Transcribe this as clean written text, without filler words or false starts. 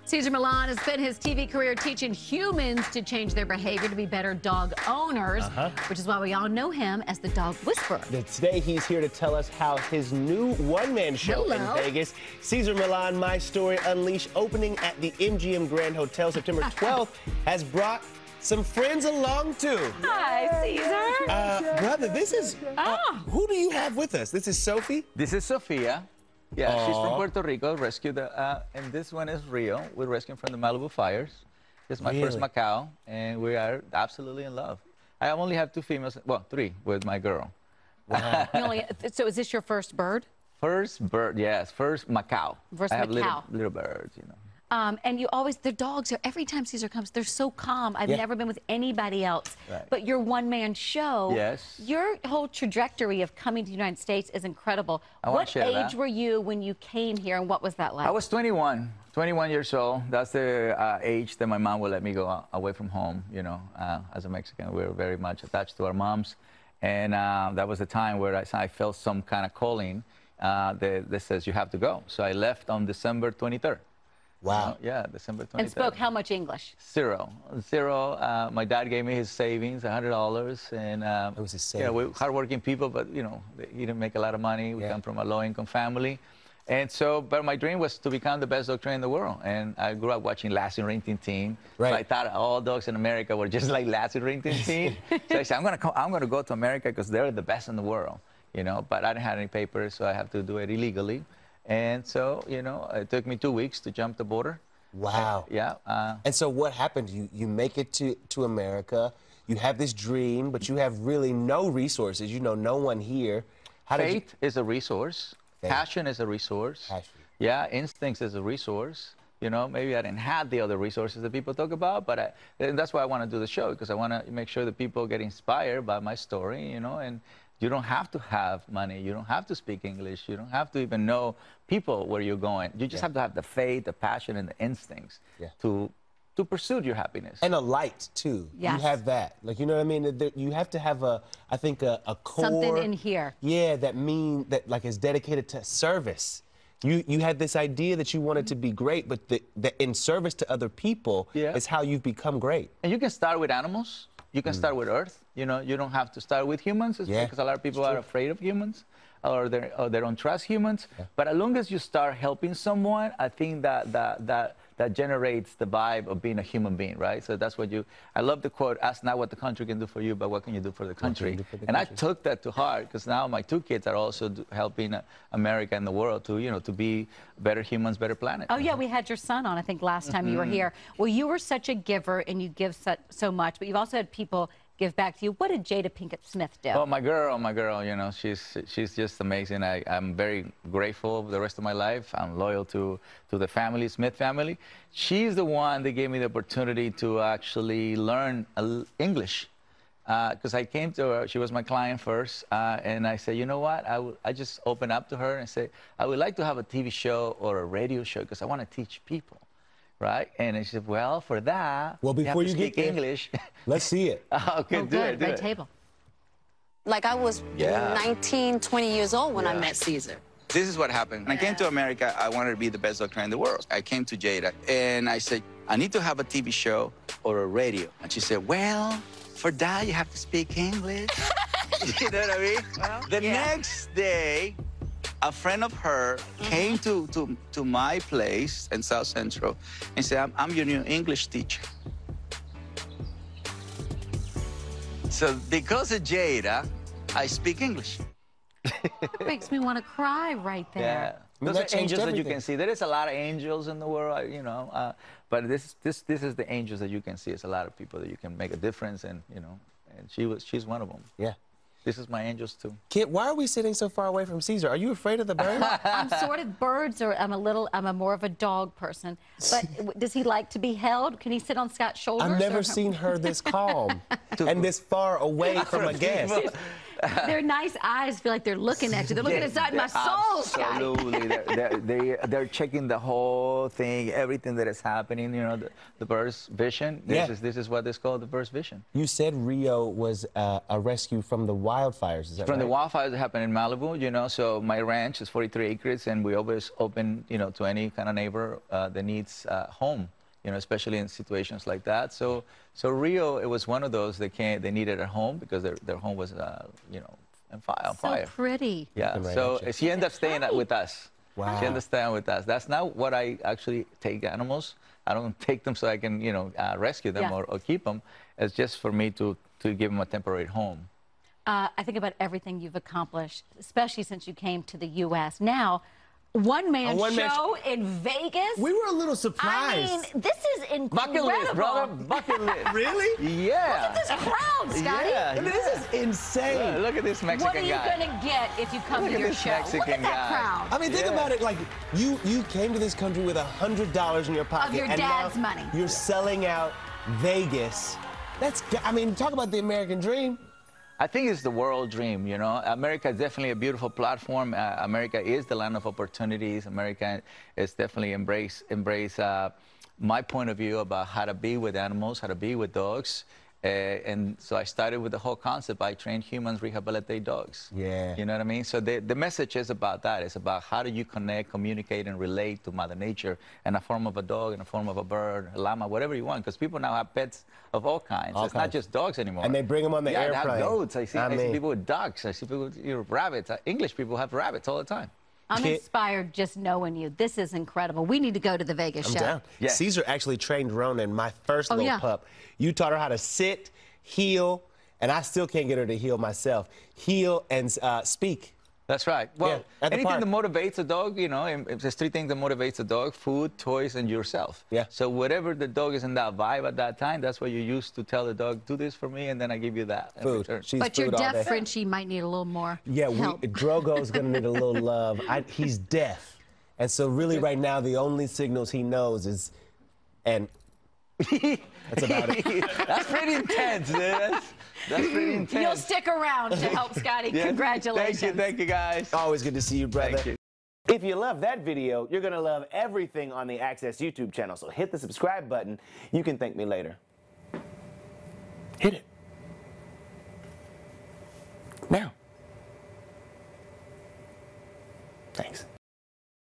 Cesar Millan has spent his TV career teaching humans to change their behavior to be better dog owners, which is why we all know him as the dog whisperer. Today, he's here to tell us how his new one-man show in Vegas, Cesar Millan, My Story Unleashed, opening at the MGM Grand Hotel September 12th, has brought some friends along too. Hi, Cesar. Brother, this is, who do you have with us? This is Sophie? This is Sophia. Yeah, she's from Puerto Rico, rescued, and this one is Rio. We're rescuing from the Malibu fires. This is my first Macau, and we are absolutely in love. I only have two females, well, three with my girl. Wow. So is this your first bird? First bird, yes, first Macau. First I have Macau. Little birds, you know. And you always, the dogs are, every time Cesar comes, they're so calm. I've never been with anybody else. Right. But your one-man show, your whole trajectory of coming to the United States is incredible. What age were you when you came here, and what was that like? I was 21 years old. That's the age that my mom would let me go away from home, you know. As a Mexican, we were very much attached to our moms. And that was the time where I felt some kind of calling that says you have to go. So I left on December 23rd. Wow. Yeah, December 23rd. And spoke how much English? Zero. My dad gave me his savings, $100, and it was his savings. Yeah, we're hardworking people, but you know, he didn't make a lot of money. We come from a low-income family, and so. But my dream was to become the best dog trainer in the world, and I grew up watching Lassie and Rin Tin Tin. Right. So I thought all dogs in America were just like Lassie and Rin Tin Tin. So I said, I'm gonna go to America because they're the best in the world, you know. But I didn't have any papers, so I have to do it illegally. And so, you know, it took me 2 weeks to jump the border. Wow. And so what happened? You make it to America. You have this dream, but you have really no resources. You know, no one here. Faith is a resource. Passion is a resource. Yeah, instincts is a resource. You know, maybe I didn't have the other resources that people talk about, but and that's why I want to do the show, because I want to make sure that people get inspired by my story, you know, and you don't have to have money. You don't have to speak English. You don't have to even know people where you're going. You just have to have the faith, the passion, and the instincts to pursue your happiness. And a light, too. You have that. Like, you know what I mean? You have to have I think, a core. Something in here. Yeah, that like is dedicated to service. You had this idea that you wanted to be great, but the in service to other people is how you've become great. And you can start with animals. You can start with Earth. You know, you don't have to start with humans, because a lot of people are afraid of humans, or they don't trust humans. But as long as you start helping someone, I think that generates the vibe of being a human being, right? So that's what I love the quote, ask not what the country can do for you, but what can you do for the country? And I took that to heart, because now my two kids are also helping America and the world to, you know, to be better humans, better planet. Oh, yeah, we had your son on, I think, last time you were here. Well, you were such a giver, and you give so much, but you've also had people give back to you. What did Jada Pinkett Smith do? Oh, my girl, you know, she's just amazing. I'm very grateful the rest of my life. I'm loyal to the family, Smith family. She's the one that gave me the opportunity to actually learn English. Because I came to her, she was my client first, and I said, you know what, I just opened up to her and said, I would like to have a TV show or a radio show because I want to teach people. Right? And she said, well, for that, before you speak English. Let's see it. Okay, do it. Right table. Like I was 19, 20 years old when I met Cesar. This is what happened. When I came to America, I wanted to be the best dog trainer in the world. I came to Jada, and I said, I need to have a TV show or a radio. And she said, well, for that, you have to speak English. You know what I mean? Well, the next day, a friend of her came to my place in South Central and said, I'm your new English teacher. So because of Jada, I speak English. It makes me want to cry right there. Yeah. Those are angels that you can see. There is a lot of angels in the world, you know, but this is the angels that you can see. It's a lot of people that you can make a difference, and you know, and she's one of them. Yeah. This is my angels, too. Kid, why are we sitting so far away from Cesar? Are you afraid of the birds? I'm sort of birds, or I'm more of a dog person. But does he like to be held? Can he sit on Scott's shoulders? I've never seen her this calm and this far away from a guest. Their nice eyes feel like they're looking at you. They're looking inside my soul, Scotty. Absolutely. They're checking the whole thing, everything that is happening, you know, the bird's vision. This is what is called the bird's vision. You said Rio was a rescue from the wildfires, is that From right? the wildfires that happened in Malibu, you know, so my ranch is 43 acres, and we always open, you know, to any kind of neighbor that needs a home, you know, especially in situations like that. So Rio, it was one of those they needed a home because their home was, you know, on fire. So pretty. Yeah, so she ended up staying with us. Wow. She ended up staying with us. That's not what I actually take animals. I don't take them so I can, you know, rescue them or keep them. It's just for me to give them a temporary home. I think about everything you've accomplished, especially since you came to the U.S. Now, one-man show in Vegas. We were a little surprised. I mean, this is incredible. Bucket list, brother. Bucket list. Really? Yeah. Look at this crowd, Scotty. Yeah. I mean, this is insane. Look at this Mexican guy. What are you going to get if you come to your show? Look at that crowd. I mean, think about it. Like, you came to this country with $100 in your pocket. Of your and dad's now money. You're selling out Vegas. I mean, talk about the American dream. I think it's the world dream, you know. America is definitely a beautiful platform. America is the land of opportunities. America is definitely embrace my point of view about how to be with animals, how to be with dogs. And so I started with the whole concept. I train humans, rehabilitate dogs. Yeah. You know what I mean? So the message is about that. It's about how do you connect, communicate, and relate to Mother Nature in a form of a dog, in a form of a bird, a llama, whatever you want. Because people now have pets of all kinds. It's not just dogs anymore. And they bring them on the airplane. They have goats. I see people with ducks. I see people with rabbits. English people have rabbits all the time. I'm inspired just knowing you. This is incredible. We need to go to the Vegas show. Down. Yeah. Caesar actually trained Ronan, my first little pup. You taught her how to sit, heel, and I still can't get her to heel myself. Heel and speak. That's right. Well, anything that park. motivates a dog, you know, there's three things that motivates a dog: food, toys, and yourself. Yeah. So whatever the dog is in that vibe at that time, that's what you use to tell the dog, do this for me, and then I give you that. Food. But your deaf Frenchie might need a little more help. Drogo's going to need a little love. He's deaf. And so really right now, the only signals he knows is, and that's about it. That's pretty intense, dude. That's pretty intense. You'll stick around to help Scotty. Congratulations. Thank you, guys. Always good to see you, brother. Thank you. If you love that video, you're going to love everything on the Access YouTube channel. So hit the subscribe button. You can thank me later. Hit it.